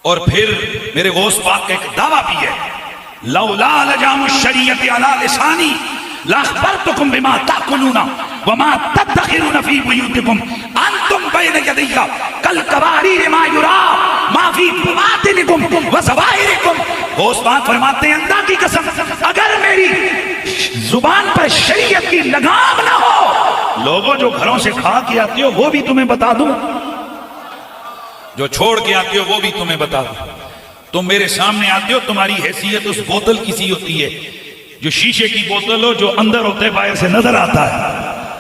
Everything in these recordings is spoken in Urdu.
اور پھر میرے غوث پاک کا ایک دعویٰ بھی ہے، لولا لجام الشریعت علی لسانی لاخبرتکم بما تاکلون وما تدخرون فی بیوتکم انتم بین یدی کالقواریر ما یرا ما فی بواطنکم وظواہرکم۔ غوث پاک فرماتے ہیں اللہ کی قسم اگر میری زبان پر شریعت کی لگام نہ ہو، لوگوں جو گھروں سے کھا کے آتے ہو وہ بھی تمہیں بتا دوں، جو چھوڑ کے آتے ہو وہ بھی تمہیں بتا دوں۔ تم میرے سامنے آتے ہو، تمہاری حیثیت اس بوتل کی سی ہوتی ہے، جو شیشے کی بوتل ہو، جو اندر ہوتے باہر سے نظر آتا ہے۔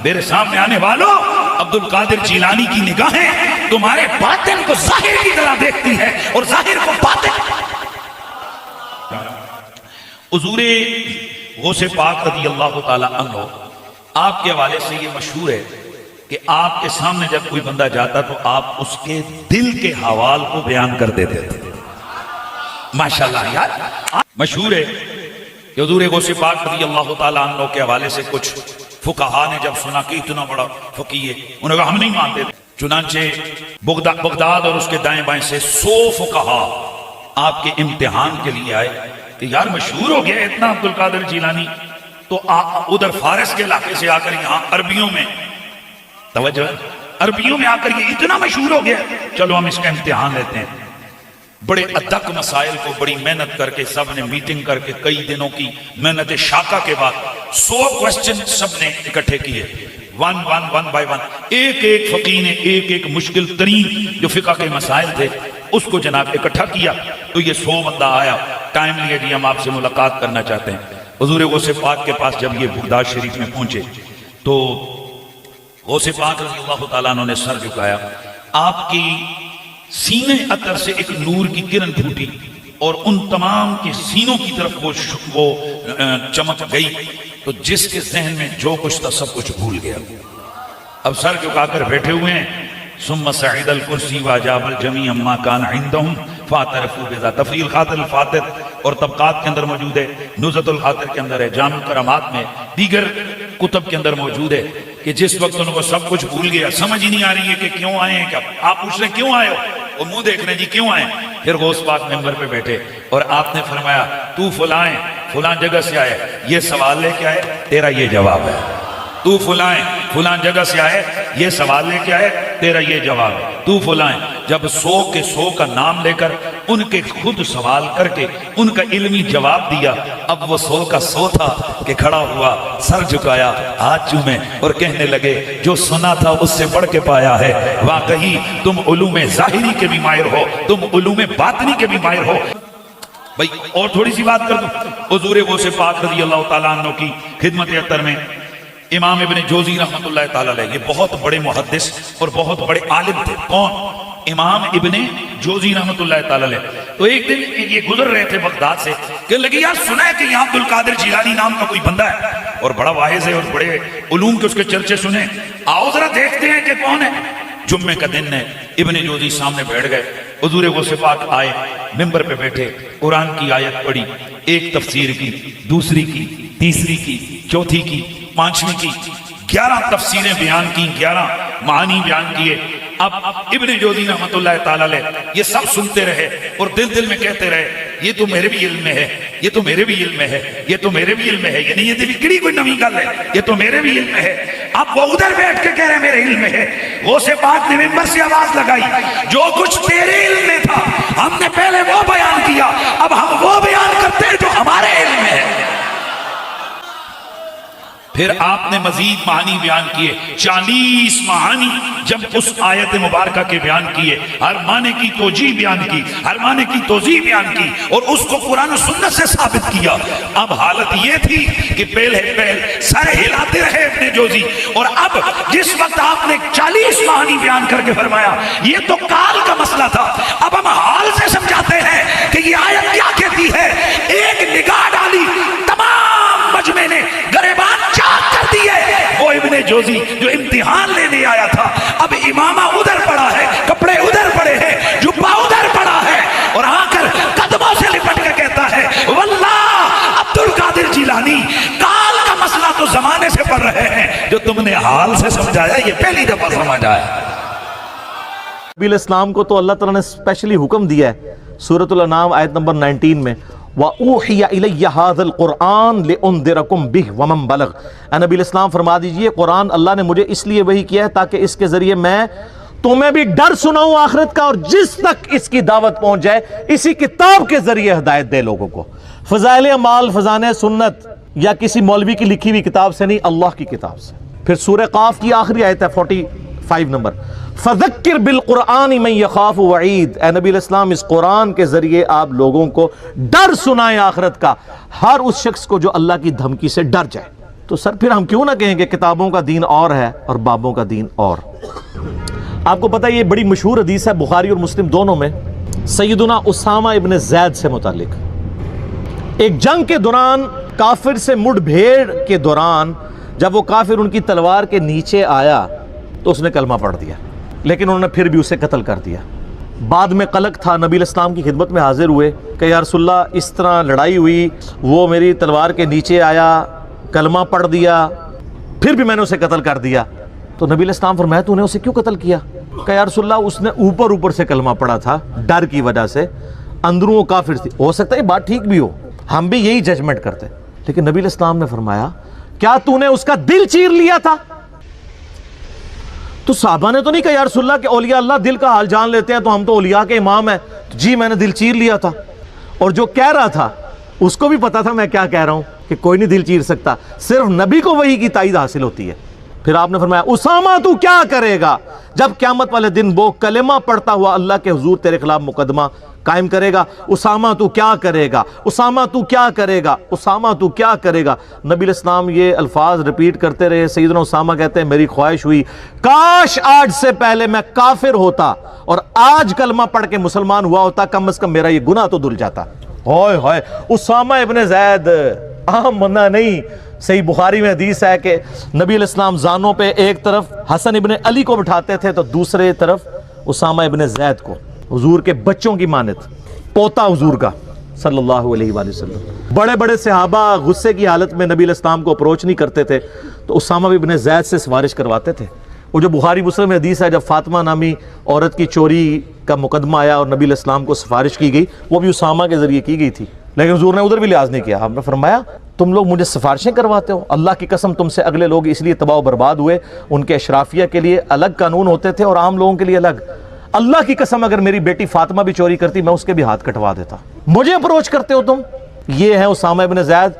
میرے سامنے آنے والوں، عبد القادر جیلانی کی نگاہیں تمہارے باطن کو ظاہر کی طرح دیکھتی ہے اور ظاہر کو باطن۔ حضور غوث پاک رضی اللہ تعالی عنہ آپ کے حوالے سے یہ مشہور ہے کہ آپ کے سامنے جب کوئی بندہ جاتا تو آپ اس کے دل کے حوال کو بیان کر دیتے تھے۔ ماشاءاللہ یار مشہور ہے کہ حضور غوث پاک رضی اللہ تعالیٰ عنہ کے حوالے سے کچھ فقہا نے جب سنا کہ اتنا بڑا فقیہ ہے، انہوں نے کہا ہم نہیں مانتے، چنانچہ بغداد اور اس کے دائیں بائیں سے 100 فقہا آپ کے امتحان کے لیے آئے کہ یار مشہور ہو گیا اتنا عبد القادر جیلانی، تو ادھر فارس کے علاقے سے آ کر یہاں عربیوں میں توجہ، عربیوں میں آ کر یہ اتنا مشہور ہو گیا، چلو ہم اس کا امتحان لیتے ہیں۔ بڑے ادق مسائل کو بڑی محنت کر کے سب نے میٹنگ کر کے کئی دنوں کی محنت شاقہ کے بعد 100 کوسچن سب نے اکٹھے کیے، ون بائی ون، ایک ایک فقیہ نے ایک ایک مشکل ترین جو فقہ کے مسائل تھے اس کو جناب اکٹھا کیا، تو یہ 100 بندہ آیا، ٹائم لیا جی ہم آپ سے ملاقات کرنا چاہتے ہیں۔ حضور غوث پاک کے پاس جب یہ بغداد شریف میں پہنچے تو غوث پاک رضی اللہ تعالیٰ عنہ نے سر جھکایا، آپ کی سینے اثر سے ایک نور کی کرن پھوٹی اور ان تمام کے سینوں کی طرف وہ چمک گئی، تو جس کے ذہن میں جو کچھ تھا سب کچھ بھول گیا۔ اب سر جھکا کر بیٹھے ہوئے ہیں، ثم صعد الکرسی واجاب الجمیع اما کان عندهم فاعترفوا بذا، تفریل خاطر الفاتر اور طبقات کے اندر موجود ہے، نزہۃ الخاطر کے اندر ہے، جامع کرامات میں، دیگر کتب کے اندر موجود ہے کہ جس وقت ان کو سب کچھ بھول گیا، سمجھ ہی نہیں آ رہی ہے کہ کیوں آئے ہیں، کیا آپ پوچھ رہے ہیں کیوں آئے ہو، وہ منہ دیکھ رہے ہیں جی کیوں آئے۔ پھر غوث پاک ممبر پہ بیٹھے اور آپ نے فرمایا تو فلاں فلاں جگہ سے آئے، یہ سوال لے کے آئے، تیرا یہ جواب ہے۔ تو فلاں جگہ سے آئے، یہ سوال لے کے آئے، تیرا یہ جواب ہے۔ تو فلاں جب 100 کے 100 کا نام لے کر ان کے خود سوال کر کے ان کا علمی جواب دیا، اب وہ 100 کا 100 تھا کہ کھڑا ہوا، سر جھکایا، ہاتھ چومے اور کہنے لگے جو سنا تھا اس سے بڑھ کے پایا ہے، واقعی تم علوم ظاہری کے بھی ماہر ہو، تم علوم باطنی کے بھی ماہر ہو۔ بھئی اور تھوڑی سی بات کر دوں، حضور غوث پاک رضی اللہ تعالیٰ عنہ کی خدمت اطہر میں امام ابن جوزی رحمۃ اللہ تعالیٰ علیہ، یہ بہت بڑے محدث اور بہت بڑے عالم تھے۔ کون؟ امام ابن جوزی رحمۃ اللہ تعالیٰ علیہ۔ تو ایک دن یہ گزر رہے تھے بغداد سے، کہ لگی یار سنا ہے کہ یہاں عبد القادر جیلانی نام کا کوئی بندہ ہے اور بڑا واعظ ہے اور بڑے علوم کے اس کے چرچے سنے، آؤ ذرا دیکھتے ہیں کہ کون ہے۔ جمعے کا دن ہے، ابن جوزی سامنے بیٹھ گئے، حضور غوث پاک آئے، ممبر پہ بیٹھے، قرآن کی آیت پڑھی، ایک تفسیر کی، دوسری کی، تیسری کی، چوتھی کی، پانچویں کی، 11 تفسیریں بیان کی، 11 معانی بیان کیے۔ اب ابن جوزی رحمۃ اللہ تعالیٰ علیہ یہ سب سنتے رہے اور دل میں کہتے رہے یہ تو میرے بھی علم میں ہے، یہ تو میرے بھی علم میں ہے، یہ تو میرے بھی علم میں ہے، یعنی یہ دلکڑی کوئی نویں گل ہے، یہ تو میرے بھی علم میں ہے۔ اب وہ ادھر بیٹھ کے کہہ رہے میرے علم میں ہے۔ غوث پاک نے ممبر سے آواز لگائی جو کچھ تیرے علم میں تھا ہم نے پہلے وہ بیان کیا، اب ہم وہ بیان کرتے ہیں جو ہمارے علم میں ہے۔ پھر آپ نے مزید معانی بیان کیے، 40 معانی جب اس آیت مبارکہ کے بیان کیے، ہر معنی کی توجیہ بیان کی، ہر معنی کی توضیح بیان کی اور اس کو قرآن و سنت سے ثابت کیا۔ اب حالت یہ تھی کہ پہل سر ہلاتے رہے ابن جوزی، اور اب جس وقت آپ نے 40 معانی بیان کر کے فرمایا یہ تو کال کا مسئلہ تھا، اب ہم حال سے سمجھاتے ہیں کہ یہ آیت کیا کہتی ہے۔ ایک نگاہ ڈالی، تمام مجمع نے گریبان چاک کر دیے۔ وہ ابن جوزی جو امتحان لینے آیا تھا اب امامہ ادھر پڑا ہے، کپڑے ادھر پڑے ہیں، جبہ ادھر پڑا ہے، اور آ کر قدموں سے لپٹ کے کہتا ہے واللہ عبد القادر جیلانی کال کا مسئلہ تو زمانے سے پڑھ رہے ہیں، جو تم نے حال سے سمجھایا یہ پہلی دفعہ سمجھا ہے۔ نبی علیہ السلام کو تو اللہ تعالیٰ نے اسپیشلی حکم دیا ہے سورۃ الانعام آیت نمبر 19 میں وَأُوحِيَ إِلَيَّ هَذَا الْقُرْآنُ لِأُنذِرَكُم بِهِ وَمَن بَلَغَ۔ اے نبی الاسلام فرما دیجئے قرآن اللہ نے مجھے اس لیے وحی کیا ہے تاکہ اس کے ذریعے میں تمہیں بھی ڈر سناؤں آخرت کا، اور جس تک اس کی دعوت پہنچ جائے اسی کتاب کے ذریعے ہدایت دے لوگوں کو۔ فضائل اعمال، فضائل سنت یا کسی مولوی کی لکھی ہوئی کتاب سے نہیں، اللہ کی کتاب سے۔ پھر سورہ قاف کی آخری آیت ہے 45 نمبر، فذکر بالقرآن من یخاف وعید۔ اے نبی الاسلام اس قرآن کے ذریعے آپ لوگوں کو ڈر سنائیں آخرت کا، ہر اس شخص کو جو اللہ کی دھمکی سے ڈر جائے۔ تو سر پھر ہم کیوں نہ کہیں کہ کتابوں کا دین اور ہے اور بابوں کا دین اور۔ آپ کو پتہ ہے یہ بڑی مشہور حدیث ہے بخاری اور مسلم دونوں میں، سیدنا اسامہ ابن زید سے متعلق۔ ایک جنگ کے دوران کافر سے مڑ بھیڑ کے دوران جب وہ کافر ان کی تلوار کے نیچے آیا تو اس نے کلمہ پڑھ دیا، لیکن انہوں نے پھر بھی اسے قتل کر دیا۔ بعد میں قلق تھا، نبی الاسلام کی خدمت میں حاضر ہوئے کہ یا رسول اللہ اس طرح لڑائی ہوئی، وہ میری تلوار کے نیچے آیا، کلمہ پڑھ دیا، پھر بھی میں نے اسے قتل کر دیا۔ تو نبی الاسلام فرمایا تو نے اسے کیوں قتل کیا؟ کہ یا رسول اللہ اس نے اوپر سے کلمہ پڑھا تھا ڈر کی وجہ سے، اندروں وہ کافر تھی۔ ہو سکتا ہے یہ بات ٹھیک بھی ہو، ہم بھی یہی ججمنٹ کرتے، لیکن نبی الاسلام نے فرمایا کیا تو نے اس کا دل چیر لیا تھا؟ تو صحابہ نے تو نہیں کہا یا رسول اللہ کہ اولیاء اللہ دل کا حال جان لیتے ہیں تو ہم تو اولیاء کے امام ہیں۔ جی میں نے دل چیر لیا تھا، اور جو کہہ رہا تھا اس کو بھی پتا تھا میں کیا کہہ رہا ہوں، کہ کوئی نہیں دل چیر سکتا، صرف نبی کو وحی کی تائید حاصل ہوتی ہے۔ پھر آپ نے فرمایا اسامہ تو کیا کرے گا جب قیامت والے دن وہ کلمہ پڑھتا ہوا اللہ کے حضور تیرے خلاف مقدمہ قائم کرے گا؟ اسامہ تو کیا کرے گا؟ اسامہ تو کیا کرے گا؟ اسامہ تو کیا کرے گا؟ نبی الاسلام یہ الفاظ ریپیٹ کرتے رہے۔ سیدنا اسامہ کہتے ہیں میری خواہش ہوئی کاش آج سے پہلے میں کافر ہوتا اور آج کلمہ پڑھ کے مسلمان ہوا ہوتا، کم از کم میرا یہ گناہ تو دھل جاتا۔ ہوئے ہوئے، اسامہ ابن زید عام بندہ نہیں۔ صحیح بخاری میں حدیث ہے کہ نبی علیہ السلام زانوں پہ ایک طرف حسن ابن علی کو بٹھاتے تھے تو دوسرے طرف اسامہ ابن زید کو، حضور کے بچوں کی مانت، پوتا حضور کا صلی اللہ علیہ وآلہ وسلم۔ بڑے بڑے صحابہ غصے کی حالت میں نبی علیہ السلام کو اپروچ نہیں کرتے تھے تو اسامہ ابن زید سے سفارش کرواتے تھے۔ وہ جو بخاری مسلم میں حدیث ہے جب فاطمہ نامی عورت کی چوری کا مقدمہ آیا اور نبی علیہ السلام کو سفارش کی گئی، وہ بھی اسامہ کے ذریعے کی گئی تھی، لیکن حضور نے ادھر بھی لحاظ نہیں کیا۔ آپ نے فرمایا تم لوگ مجھے سفارشیں کرواتے ہو، اللہ کی قسم تم سے اگلے لوگ اس لیے تباہ و برباد ہوئے، ان کے اشرافیہ کے لیے الگ قانون ہوتے تھے اور عام لوگوں کے لیے الگ۔ اللہ کی قسم اگر میری بیٹی فاطمہ بھی چوری کرتی میں اس کے بھی ہاتھ کٹوا دیتا، مجھے اپروچ کرتے ہو تم۔ یہ ہے اسامہ ابن زید۔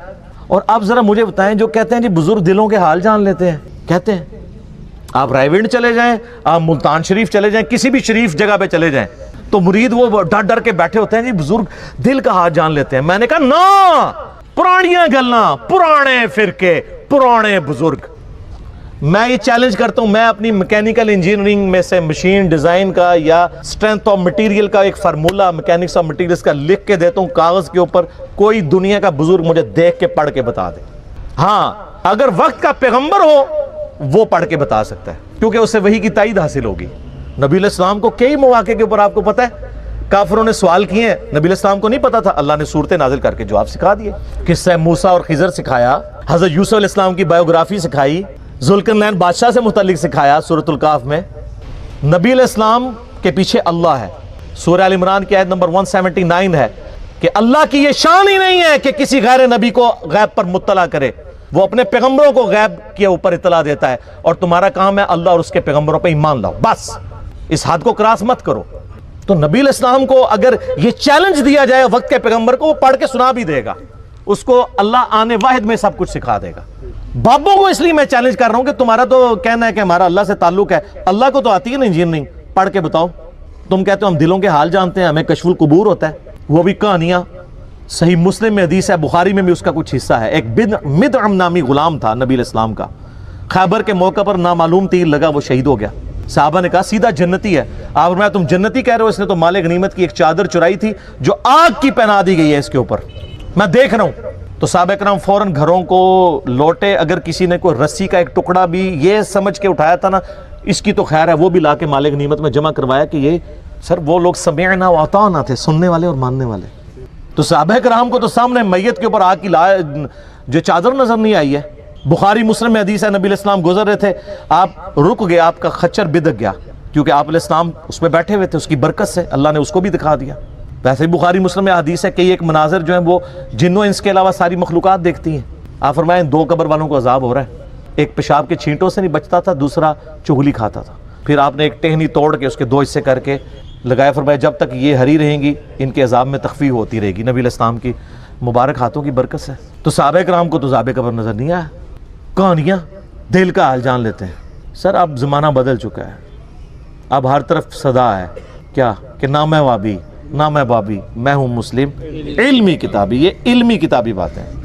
اور آپ ذرا مجھے بتائیں جو کہتے ہیں جی بزرگ دلوں کے حال جان لیتے ہیں، کہتے ہیں آپ رائے ونڈ چلے جائیں، آپ ملتان شریف چلے جائیں، کسی بھی شریف جگہ پہ چلے جائیں تو مرید وہ ڈر ڈر کے بیٹھے ہوتے ہیں جی بزرگ دل کا حال جان لیتے ہیں۔ میں نے کہا نا، پرانیاں گلاں، پرانے فرقے، پرانے بزرگ۔ میں یہ چیلنج کرتا ہوں، میں اپنی میکینیکل انجینئرنگ میں سے مشین ڈیزائن کا یا اسٹرینتھ آف مٹیریل کا ایک فارمولہ میکینکس آف مٹیریلز کا لکھ کے دیتا ہوں کاغذ کے اوپر، کوئی دنیا کا بزرگ مجھے دیکھ کے پڑھ کے بتا دے۔ ہاں اگر وقت کا پیغمبر ہو وہ پڑھ کے بتا سکتا ہے کیونکہ اسے وحی کی تائید حاصل ہوگی۔ نبی علیہ السلام کو کئی مواقع کے اوپر آپ کو پتہ ہے کافروں نے سوال کیے ہیں، نبی علیہ السلام کو نہیں پتا تھا، اللہ نے صورتیں نازل کر کے جواب سکھا دیے۔ قصہ موسیٰ اور خضر سکھایا، حضرت یوسف علیہ السلام کی بایوگرافی سکھائی، ذوالقرنین بادشاہ سے متعلق سکھایا سورۃ الکہف میں۔ نبی علیہ السلام کے پیچھے اللہ ہے۔ سورہ آل عمران کی آیت نمبر 179 ہے کہ اللہ کی یہ شان ہی نہیں ہے کہ کسی غیر نبی کو غیب پر مطلع کرے، وہ اپنے پیغمبروں کو غیب کے اوپر اطلاع دیتا ہے، اور تمہارا کام ہے اللہ اور اس کے پیغمبروں پہ ایمان لاؤ، بس اس حد کو کراس مت کرو۔ تو نبی علیہ السلام کو اگر یہ چیلنج دیا جائے وقت کے پیغمبر کو، وہ پڑھ کے سنا بھی دے گا، اس کو اللہ آنے واحد میں سب کچھ سکھا دے گا۔ بابوں کو اس لیے میں چیلنج کر رہا ہوں کہ تمہارا تو کہنا ہے کہ ہمارا اللہ سے تعلق ہے، اللہ کو تو آتی ہے نا انجینئرنگ، پڑھ کے بتاؤ۔ تم کہتے ہو ہم دلوں کے حال جانتے ہیں، ہمیں کشف القبور ہوتا ہے، وہ بھی کہانیاں۔ صحیح مسلم میں حدیث ہے، بخاری میں بھی اس کا کچھ حصہ ہے۔ ایک مدعم نامی غلام تھا نبی علیہ السلام کا، خیبر کے موقع پر نامعلوم تیر لگا، وہ شہید ہو گیا۔ صحابہ نے کہا سیدھا جنتی ہے۔ آپ نے تم جنتی کہہ رہے ہو، اس نے تو مال غنیمت کی ایک چادر چرائی تھی جو آگ کی پہنا دی گئی ہے اس کے اوپر، میں دیکھ رہا ہوں۔ تو صحابہ کرام فوراً گھروں کو لوٹے، اگر کسی نے کوئی رسی کا ایک ٹکڑا بھی یہ سمجھ کے اٹھایا تھا نا اس کی تو خیر ہے، وہ بھی لا کے مال غنیمت میں جمع کروایا کہ یہ سر وہ لوگ سمعنا و اطعنا تھے، سننے والے اور ماننے والے۔ تو صحابہ کرام کو تو سامنے میت کے اوپر آگ کی جو چادر نظر نہیں آئی ہے۔ بخاری مسلم میں حدیث ہے، نبی علیہ السلام گزر رہے تھے، آپ رک گئے، آپ کا خچر بدک گیا کیونکہ آپ علیہ السلام اس پہ بیٹھے ہوئے تھے، اس کی برکت سے اللہ نے اس کو بھی دکھا دیا۔ ویسے بخاری مسلم میں حدیث ہے کہ ایک مناظر جو ہیں وہ جنوں انس کے علاوہ ساری مخلوقات دیکھتی ہیں. آپ فرمائیں 2 قبر والوں کو عذاب ہو رہا ہے. ایک پیشاب کے چھینٹوں سے نہیں بچتا تھا, دوسرا چغلی کھاتا تھا. پھر آپ نے ایک ٹہنی توڑ کے اس کے 2 حصے کر کے لگایا. فرمایا جب تک یہ ہری رہیں گی ان کے عذاب میں تخفیف ہوتی رہے گی. نبی علیہ السلام کی مبارک ہاتھوں کی برکت سے. تو صحابہ کرام کو تو عذاب قبر نظر نہیں آیا. کہانیاں دل کا حال جان لیتے ہیں. سر اب زمانہ بدل چکا ہے, اب ہر طرف صدا ہے کیا کہ نہ میں وابی نہ میں بابی, میں ہوں مسلم. علمی کتابی, یہ علمی کتابی باتیں ہیں.